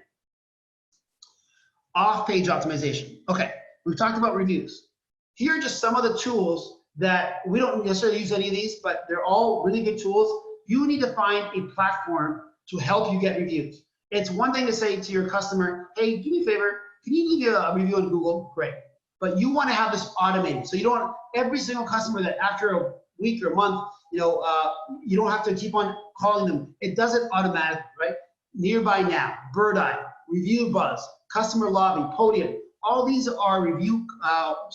Off-page optimization. Okay, we've talked about reviews. Here are just some of the tools that we don't necessarily use any of these, but they're all really good tools. You need to find a platform to help you get reviews. It's one thing to say to your customer, hey, do me a favor, can you leave a review on Google? Great. But you want to have this automated. So you don't want every single customer that after a week or a month, you don't have to keep on calling them. It does it automatically, right? Nearby Now, Bird Eye, Review Buzz, Customer Lobby, Podium. All these are review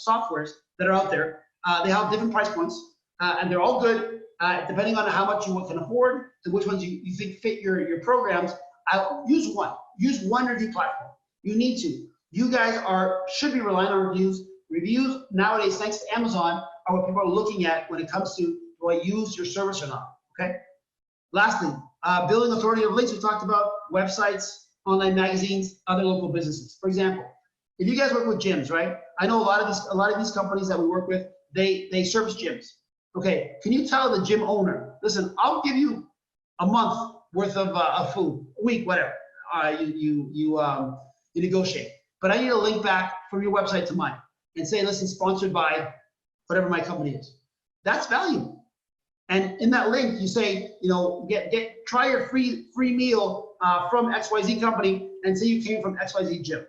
softwares that are out there. They have different price points, and they're all good, depending on how much you can afford and which ones you think fit your programs. Use one. Use one review platform. You need to. You guys should be relying on reviews. Reviews nowadays, thanks to Amazon, are what people are looking at when it comes to, do I use your service or not? Okay. Lastly, building authoritative links. We talked about websites, online magazines, other local businesses. For example, if you guys work with gyms, right? I know a lot of these companies that we work with, they service gyms. Okay, can you tell the gym owner, listen, I'll give you a month worth of food, a week, whatever. You negotiate, but I need a link back from your website to mine and say, listen, sponsored by whatever my company is. That's value. And in that link, you say, try your free meal from XYZ company and say you came from XYZ gym.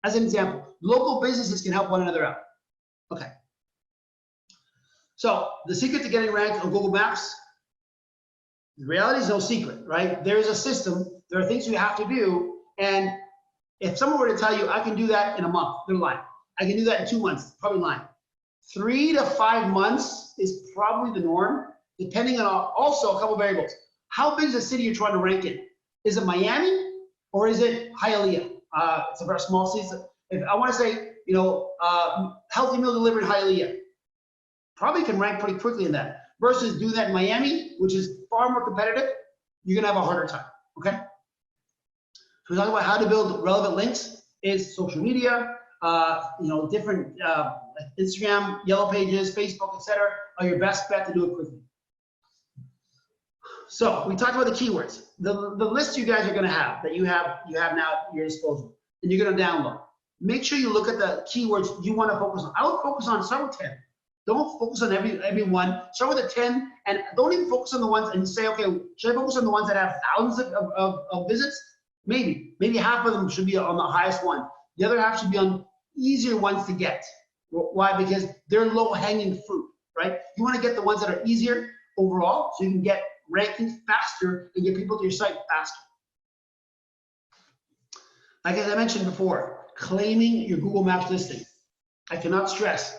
As an example, local businesses can help one another out. Okay. So the secret to getting ranked on Google Maps, the reality is no secret, right? There's a system, there are things you have to do, and if someone were to tell you, I can do that in a month, they're lying. I can do that in 2 months, probably lying. 3 to 5 months is probably the norm, depending on also a couple of variables. How big is the city you're trying to rank in? Is it Miami or is it Hialeah? It's a very small city. If I want to say, healthy meal delivery in Hialeah, probably can rank pretty quickly in that. Versus doing that in Miami, which is far more competitive, you're gonna have a harder time. Okay. So we talk about how to build relevant links. Is social media, different Instagram, Yellow Pages, Facebook, etc. are your best bet to do it quickly. So we talked about the keywords. The list you guys are going to have that you have now at your disposal, and you're going to download. Make sure you look at the keywords you want to focus on. I would focus on, start with 10. Don't focus on every one. Start with a 10, and don't even focus on the ones and say, okay, should I focus on the ones that have thousands of visits? Maybe half of them should be on the highest one. The other half should be on easier ones to get. Why? Because they're low-hanging fruit, right? You want to get the ones that are easier, overall, so you can get ranking faster and get people to your site faster. Like as I mentioned before, claiming your Google Maps listing. I cannot stress.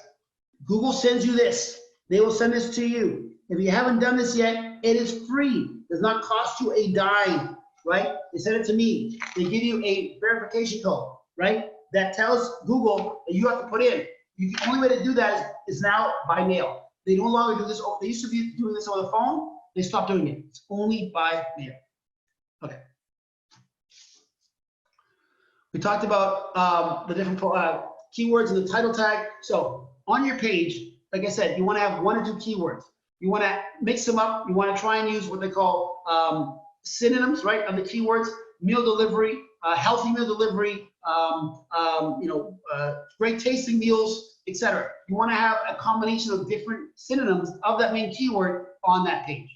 Google sends you this. They will send this to you. If you haven't done this yet, it is free. It does not cost you a dime, right? They send it to me. They give you a verification code, right? That tells Google that you have to put in. The only way to do that is now by mail. They no longer do this. They used to be doing this over the phone. They stopped doing it. It's only by mail. Okay. We talked about the different keywords in the title tag. So on your page, like I said, you want to have 1 or 2 keywords. You want to mix them up. You want to try and use what they call synonyms, right, of the keywords. Meal delivery, healthy meal delivery, great tasting meals, etc. You want to have a combination of different synonyms of that main keyword on that page.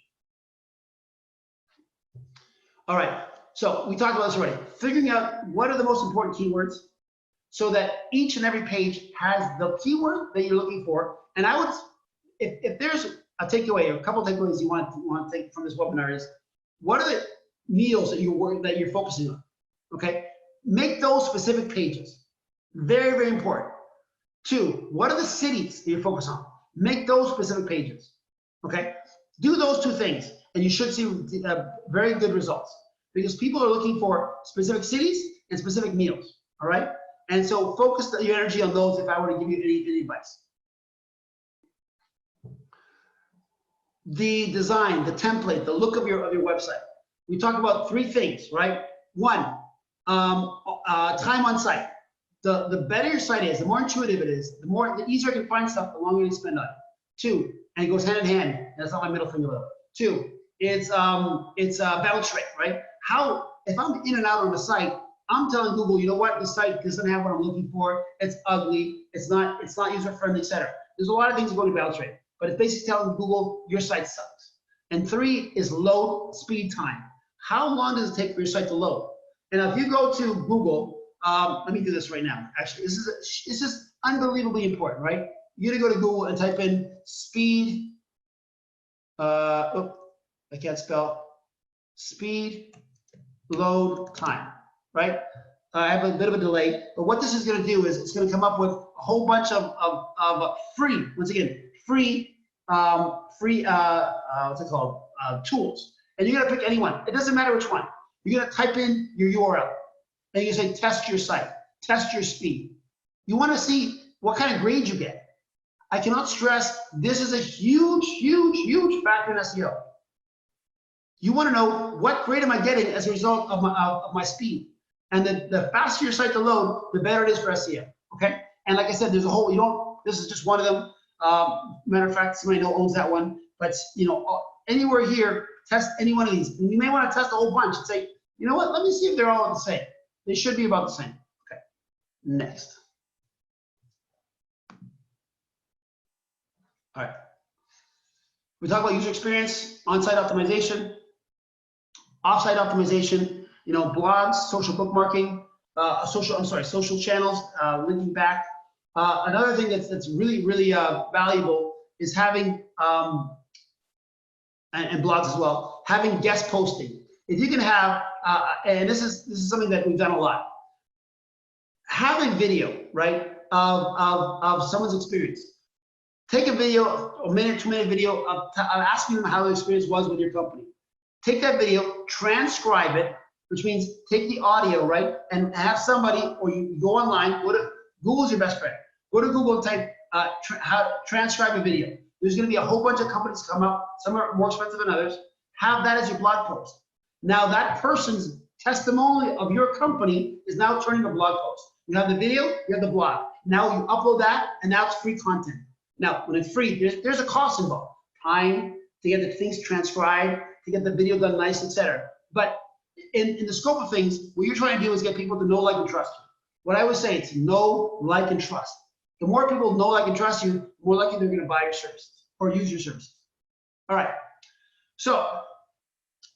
All right, so we talked about this already. Figuring out what are the most important keywords so that each and every page has the keyword that you're looking for. And I would, if there's a takeaway or a couple of takeaways you want to take from this webinar is, what are the meals that you're focusing on? Okay, make those specific pages. Very, very important. 2, what are the cities that you're focused on? Make those specific pages. Okay, do those 2 things, and you should see very good results because people are looking for specific cities and specific meals. All right, and so focus your energy on those. If I were to give you any advice. The design, the template, the look of your website. We talk about 3 things, right? 1, time on site. The better your site is, the more intuitive it is, the easier I can find stuff, the longer you spend on it. 2, and it goes hand in hand. That's not my middle finger though. 2, it's bounce rate, right? If I'm in and out on the site, I'm telling Google, you know what, the site doesn't have what I'm looking for. It's ugly. It's not user friendly, etc. There's a lot of things that go to bounce rate, but it's basically telling Google your site sucks. And 3 is load speed time. How long does it take for your site to load? And if you go to Google, let me do this right now. Actually, this is unbelievably important, right? You're gonna go to Google and type in speed. I can't spell. Speed load time, right? I have a bit of a delay, but what this is gonna do is it's gonna come up with a whole bunch of free, once again, free what's it called? Tools. And you're gonna pick any one. It doesn't matter which one. You're gonna type in your URL. And you say test your site, test your speed. You wanna see what kind of grade you get. I cannot stress, this is a huge, huge, huge factor in SEO. You wanna know what grade am I getting as a result of my speed. And the faster your site to load, the better it is for SEO, okay? And like I said, there's a whole, this is just one of them. Matter of fact, somebody owns that one, but anywhere here, test any one of these. And you may want to test a whole bunch and say, you know what, let me see if they're all the same. They should be about the same. Okay, next. All right. We talk about user experience, on-site optimization, off-site optimization, blogs, social bookmarking, social channels, linking back. Another thing that's really, really valuable is having, and blogs as well, having guest posting. If you can have, and this is something that we've done a lot, have a video, right, of someone's experience. Take a video, a minute, 2-minute video of asking them how the experience was with your company. Take that video, transcribe it, which means take the audio, right, and have somebody, or you go online, Google's your best friend. Go to Google and type how to transcribe a video. There's going to be a whole bunch of companies come up. Some are more expensive than others. Have that as your blog post. Now that person's testimony of your company is now turning a blog post. You have the video, you have the blog. Now you upload that, and now it's free content. Now, when it's free, there's a cost involved. Time to get the things transcribed, to get the video done nice, etc. But in the scope of things, what you're trying to do is get people to know, like, and trust you. What I would say, it's know, like, and trust. The more people know, like, and trust you, the more likely they're going to buy your services or use your services. All right. So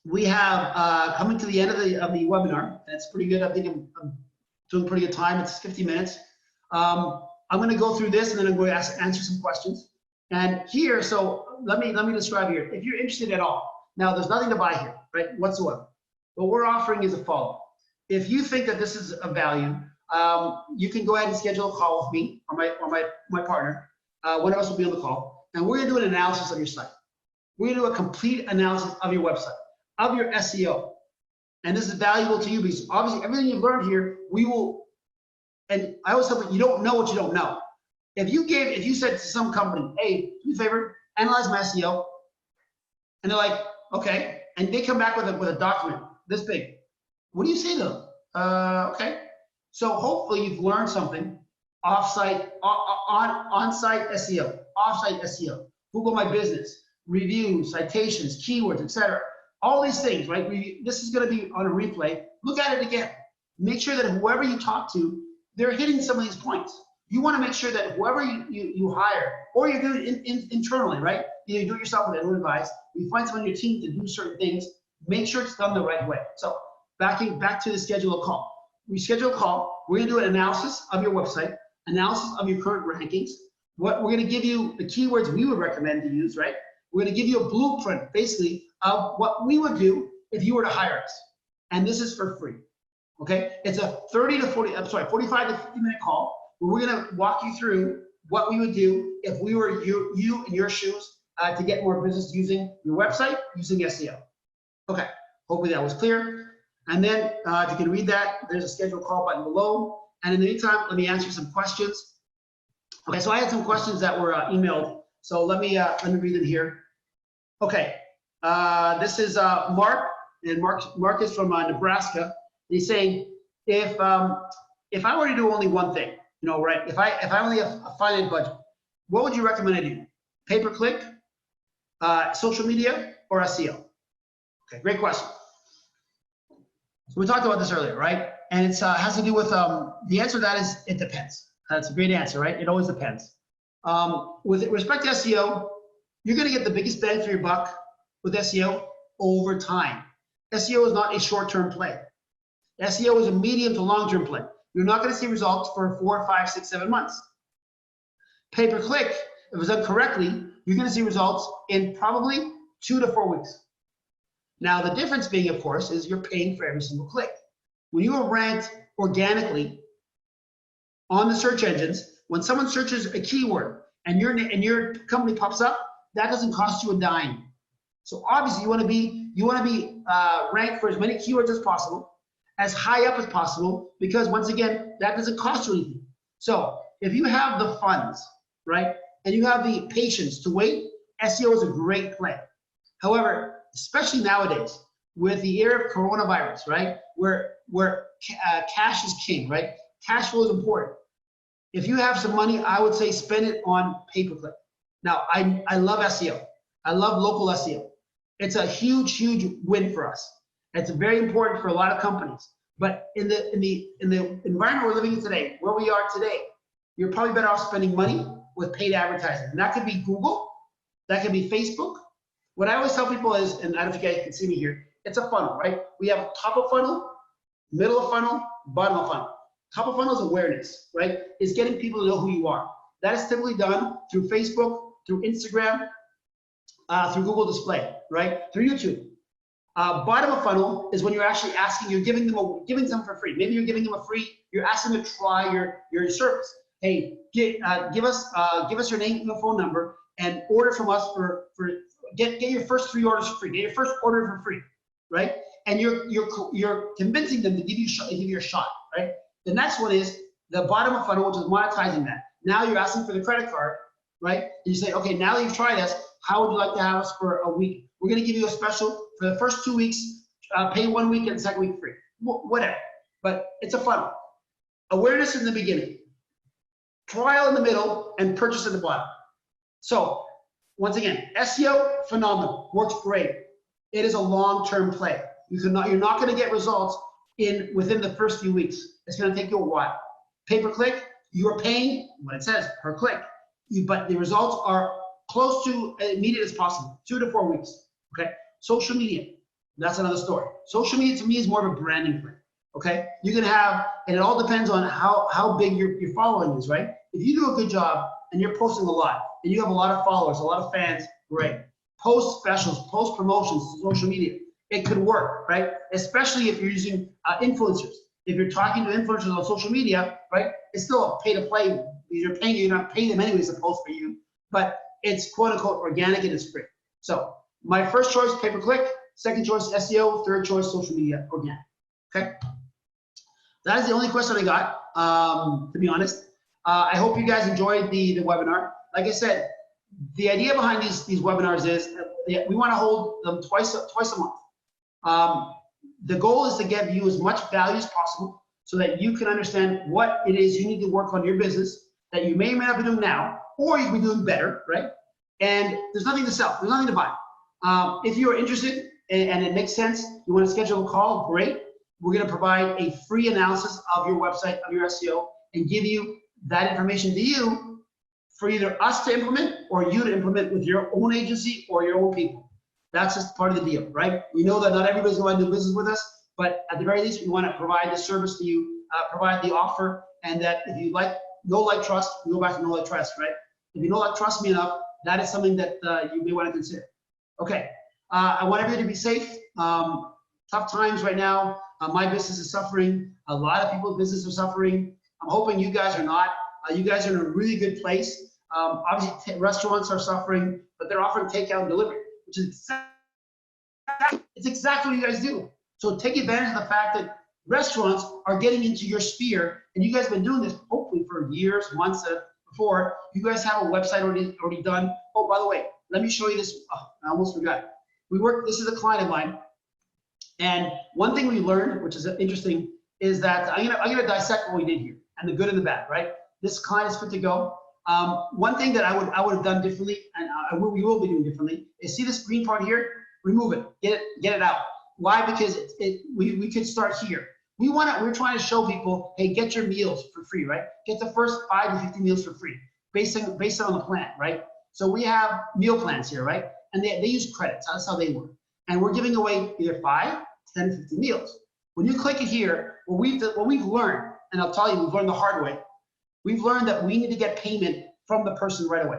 we have coming to the end of the webinar. That's pretty good. I think I'm doing pretty good time. It's 50 minutes. I'm going to go through this, and then I'm going to answer some questions. And here, so let me describe here. If you're interested at all, now there's nothing to buy here, right, whatsoever. What we're offering is a follow. If you think that this is of value, you can go ahead and schedule a call with me or my partner. One of us will be on the call, and we're gonna do an analysis of your site. We're gonna do a complete analysis of your website, of your SEO. And this is valuable to you because obviously everything you've learned here, we will, and I always tell people, you don't know what you don't know. If you said to some company, hey, do me a favor, analyze my SEO, and they're like, okay, and they come back with a document this big, what do you say to them? Okay. So hopefully you've learned something on-site SEO, off-site SEO, Google My Business, reviews, citations, keywords, etc. All these things, right? This is going to be on a replay. Look at it again. Make sure that whoever you talk to, they're hitting some of these points. You want to make sure that whoever you hire, or you're doing it internally, right? You do it yourself with advice. You find someone on your team to do certain things. Make sure it's done the right way. So back to the schedule a call. We schedule a call. We're going to do an analysis of your website, analysis of your current rankings. We're going to give you the keywords we would recommend to use, right? We're going to give you a blueprint, basically, of what we would do if you were to hire us. And this is for free, okay? It's a 45 to 50 minute call where we're going to walk you through what we would do if we were you in your shoes to get more business using your website, using SEO. Okay, hopefully that was clear. And then if you can read that, there's a schedule call button below. And in the meantime, let me answer some questions. Okay, so I had some questions that were emailed. So let me read them here. Okay, this is Mark, and Mark is from Nebraska. He's saying, if I were to do only one thing, right? If I only have a finite budget, what would you recommend I do? Pay-per-click, social media, or SEO? Okay, great question. So we talked about this earlier, right? And it has to do with the answer to that is it depends. That's a great answer, right? It always depends. With respect to SEO, you're going to get the biggest bang for your buck with SEO over time. SEO is not a short-term play. SEO is a medium to long-term play. You're not going to see results for 4, 5, 6, 7 months. Pay-per-click, if it's done correctly, you're going to see results in probably 2 to 4 weeks. Now, the difference being, of course, is you're paying for every single click. When you are ranked organically on the search engines, when someone searches a keyword and your company pops up, that doesn't cost you a dime. So obviously, you want to be ranked for as many keywords as possible, as high up as possible, because once again, that doesn't cost you anything. So if you have the funds, right, and you have the patience to wait, SEO is a great play. However, especially nowadays with the era of coronavirus, right, where cash is king, right? Cash flow is important. If you have some money, I would say spend it on pay-per-click. Now, I love SEO. I love local SEO. It's a huge, huge win for us. It's very important for a lot of companies. But in the environment we're living in today, where we are today, you're probably better off spending money with paid advertising. And that could be Google, that could be Facebook. What I always tell people is, and I don't know if you guys can see me here, it's a funnel, right? We have top of funnel, middle of funnel, bottom of funnel. Top of funnel is awareness, right? It's getting people to know who you are. That is typically done through Facebook, through Instagram, through Google Display, right? Through YouTube. Bottom of funnel is when you're actually asking, you're giving them for free. Maybe you're giving them you're asking them to try your service. Hey, give us your name and phone number and order from us get your first 3 orders for free. Get your first order for free, right? And you're convincing them to give you a shot, right? The next one is the bottom of funnel, which is monetizing that. Now you're asking for the credit card, right? And you say, okay, now that you've tried us, how would you like to have us for a week? We're going to give you a special for the first 2 weeks, pay 1 week and the second week free, whatever. But it's a funnel. Awareness in the beginning, trial in the middle, and purchase at the bottom. So once again, SEO, phenomenal, works great. It is a long-term play. You're not going to get results within the first few weeks. It's going to take you a while. Pay-per-click, you're paying what it says per click, but the results are close to immediate as possible, 2 to 4 weeks. Okay. Social media, that's another story. Social media to me is more of a branding thing. Okay. You can have, and it all depends on how big your following is, right? If you do a good job and you're posting a lot and you have a lot of followers, a lot of fans, great. Post specials, post promotions, social media. It could work, right? Especially if you're using influencers. If you're talking to influencers on social media, right? It's still a pay to play. You're not paying them anyways to post for you, but it's quote unquote organic and it's free. So my first choice, pay per click. Second choice, SEO. Third choice, social media, organic. Okay. That is the only question I got, to be honest. I hope you guys enjoyed the webinar. Like I said, the idea behind these webinars is we want to hold them twice a month. The goal is to give you as much value as possible so that you can understand what it is you need to work on your business that you may or may not be doing now, or you can be doing better, right? And there's nothing to sell, there's nothing to buy. If you are interested and it makes sense, you want to schedule a call, great. We're going to provide a free analysis of your website, of your SEO, and give you that information to you for either us to implement or you to implement with your own agency or your own people. That's just part of the deal, right? We know that not everybody's going to do business with us, but at the very least, we want to provide the service to you, provide the offer, and that if you know, like, trust, we go back to know, like, trust, right? If you know, like, trust me enough, that is something that you may want to consider. Okay, I want everybody to be safe. Tough times right now. My business is suffering. A lot of people's business are suffering. I'm hoping you guys are not. You guys are in a really good place. Obviously, restaurants are suffering, but they're offering takeout and delivery, which is exactly what you guys do. So take advantage of the fact that restaurants are getting into your sphere, and you guys have been doing this hopefully for years, months before. You guys have a website already done. Oh, by the way, let me show you this. Oh, I almost forgot. This is a client of mine, and one thing we learned, which is interesting, is that I'm gonna dissect what we did here and the good and the bad, right? This client is good to go. One thing that I would have done differently, and we will be doing differently, is see this green part here? Remove it. Get it out. Why? Because we could start here. We're trying to show people, hey, get your meals for free, right? Get the first 5 to 50 meals for free, based on the plan, right? So we have meal plans here, right? And they use credits. That's how they work. And we're giving away either 5, 10, 50 meals. When you click it here, what we've learned, and I'll tell you, we've learned the hard way. We've learned that we need to get payment from the person right away.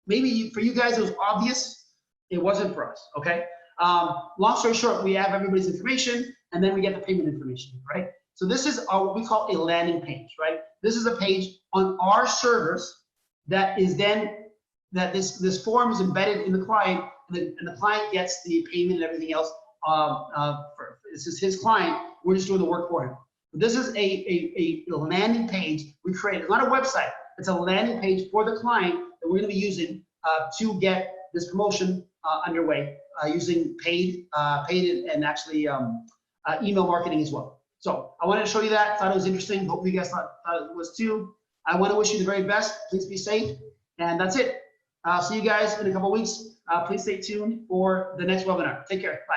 Maybe for you guys it was obvious. It wasn't for us. Okay. Long story short, we have everybody's information, and then we get the payment information, right? So this is what we call a landing page, right? This is a page on our servers that is then this form is embedded in the client, and the client gets the payment and everything else. This is his client. We're just doing the work for him. But this is a landing page we created. It's not a website. It's a landing page for the client that we're going to be using to get this promotion underway using paid and actually email marketing as well. So I wanted to show you that. Thought it was interesting. Hopefully you guys thought it was too. I want to wish you the very best. Please be safe. And that's it. I'll see you guys in a couple of weeks. Please stay tuned for the next webinar. Take care. Bye.